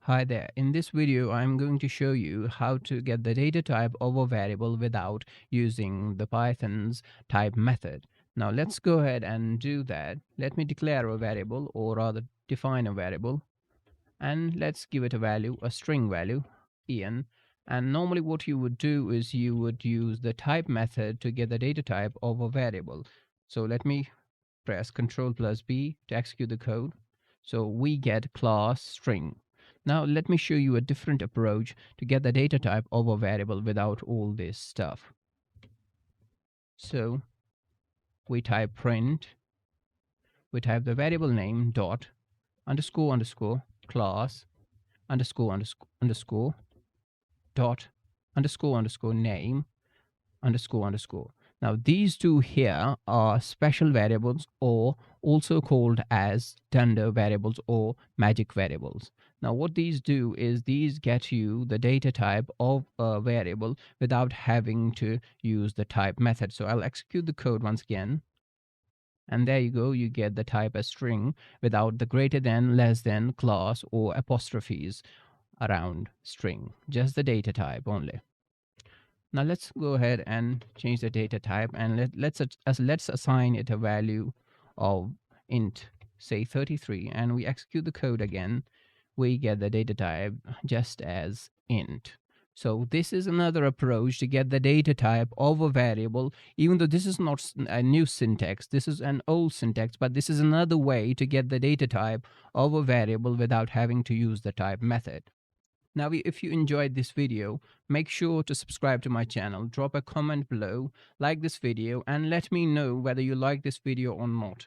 Hi there. In this video, I'm going to show you how to get the data type of a variable without using the Python's type method. Now let's go ahead and do that. Let me declare a variable, or rather define a variable, and let's give it a value, a string value, Ian. And normally what you would do is you would use the type method to get the data type of a variable. So let me press Ctrl plus B to execute the code. So we get class string. Now let me show you a different approach to get the data type of a variable without all this stuff. So we type print, we type the variable name dot underscore class underscore dot underscore name underscore. Now these two here are special variables, or also called as dunder variables or magic variables. Now what these do is these get you the data type of a variable without having to use the type method. So I'll execute the code once again. And there you go, you get the type as string without the greater than, less than, class, or apostrophes around string, just the data type only. Now let's go ahead and change the data type, and let's assign it a value of int, say 33, and we execute the code again. We get the data type just as int. So this is another approach to get the data type of a variable, even though this is not a new syntax, this is an old syntax, but this is another way to get the data type of a variable without having to use the type method. Now, if you enjoyed this video, make sure to subscribe to my channel, drop a comment below, like this video, and let me know whether you like this video or not.